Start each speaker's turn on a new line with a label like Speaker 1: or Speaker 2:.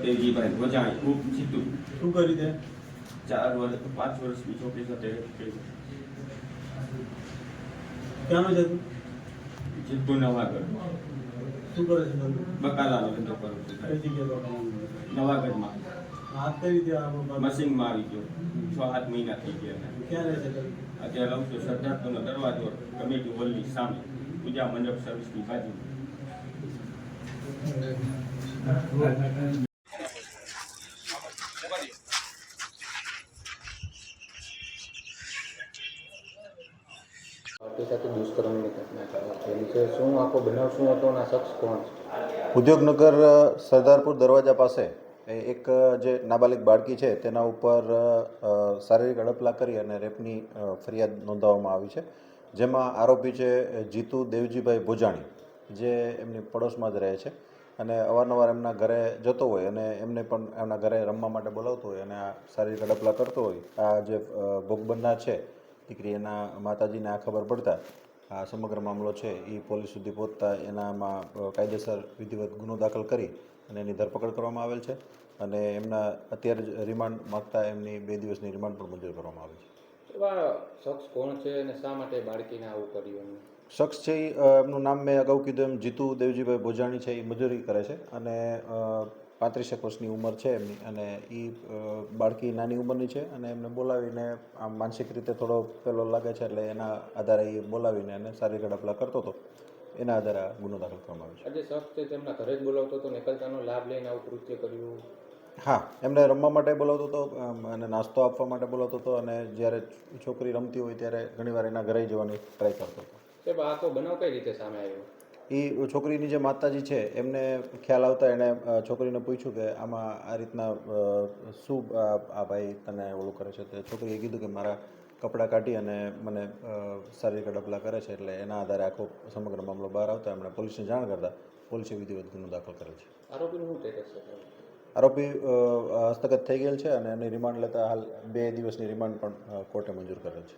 Speaker 1: દેવજીભાઈ વજાણી ખૂબ જીતું
Speaker 2: શું કરી દે
Speaker 1: 4 વર્ષ 5 વર્ષની છોકરી સાથે
Speaker 2: ક્યાંનો છે તું?
Speaker 1: જીતુ નવાગઢ
Speaker 2: શું કરે છે તું?
Speaker 1: બકાલાનો ધંધો કરું છું.
Speaker 2: કઈ જગ્યાએ?
Speaker 1: નવાગઢમાં
Speaker 2: હાથ કઈ રીતે આ
Speaker 1: મશીનમાં આવી ગયો 6-7 મહિના થઈ ગયા.
Speaker 2: ક્યાં રહે છે?
Speaker 1: અત્યારે રહું છું સરદારપુરનો દરવાજો કમિટી હોલની સામે પૂજા મંડપ સર્વિસની બાજુ.
Speaker 3: સાથે દુષ્કર્મની ઘટના થયેલી છે. શું આખો બનાવ શું હતો અને આ શખ્સ કોણ છે?
Speaker 4: ઉદ્યોગનગર સરદારપુર દરવાજા પાસે એક જે નાબાલિગ બાળકી છે તેના ઉપર શારીરિક અડપલા કરી અને રેપની ફરિયાદ નોંધાવવામાં આવી છે, જેમાં આરોપી છે જીતુ દેવજીભાઈ ભોજાણી, જે એમની પડોશમાં જ રહે છે અને અવારનવાર એમના ઘરે જતો હોય અને એમને પણ એમના ઘરે રમવા માટે બોલાવતો હોય અને આ શારીરિક અડપલા કરતો હોય. આ જે ભોગ બનનાર છે દીકરી, એના માતાજીને આ ખબર પડતા આ સમગ્ર મામલો છે એ પોલીસ સુધી પહોંચતા એનામાં કાયદેસર વિધિવત ગુનો દાખલ કરી અને એની ધરપકડ કરવામાં આવેલ છે અને એમના અત્યારે જ રિમાન્ડ માગતા એમની 2 દિવસની રિમાન્ડ પણ મંજૂર કરવામાં આવી છે.
Speaker 3: એવા શખ્સ કોણ છે અને શા માટે બાળકીને આવું કર્યું?
Speaker 4: શખ્સ છે એમનું નામ મેં અગાઉ કીધું એમ જીતુ દેવજીભાઈ ભોજાણી છે. એ મજૂરી કરે છે અને 35 વર્ષની ઉંમર છે એમની, અને એ બાળકી નાની ઉંમરની છે અને એમને બોલાવીને આમ માનસિક રીતે થોડો પેલો લાગે છે એટલે એના આધારે એ બોલાવીને એને શારીરિક અડપલા કરતો હતો. એના આધારે આ ગુનો દાખલ કરવામાં આવ્યો છે.
Speaker 3: આજે શખ્સ છે તેમના ઘરે જ બોલાવતો હતો, એકલતાનો લાભ લઈને આવું કૃત્ય કર્યું?
Speaker 4: હા, એમને રમવા માટે બોલાવતો હતો અને નાસ્તો આપવા માટે બોલાવતો હતો અને જ્યારે છોકરી રમતી હોય ત્યારે ઘણીવાર એના ઘરે જવાની ટ્રાય કરતો હતો.
Speaker 3: સાહેબ, આ તો બનાવ કઈ રીતે સામે આવ્યો?
Speaker 4: એ છોકરીની જે માતાજી છે એમને ખ્યાલ આવતા એણે છોકરીને પૂછ્યું કે આમાં આ રીતના શું આ ભાઈ તને ઓલું કરે છે. તો છોકરીએ કીધું કે મારા કપડાં કાઢી અને મને શારીરિક અડપલા કરે છે. એટલે એના આધારે આખો સમગ્ર મામલો બહાર આવતા એમણે પોલીસને જાણ કરતા પોલીસે વિધિવત ગુનો દાખલ કરેલ છે.
Speaker 3: આરોપીનું શું સ્ટેટસ છે?
Speaker 4: આરોપી હસ્તગત થઈ ગયેલ છે અને એની રિમાન્ડ લેતા હાલ 2 દિવસની રિમાન્ડ પણ કોર્ટે મંજૂર કરેલ છે.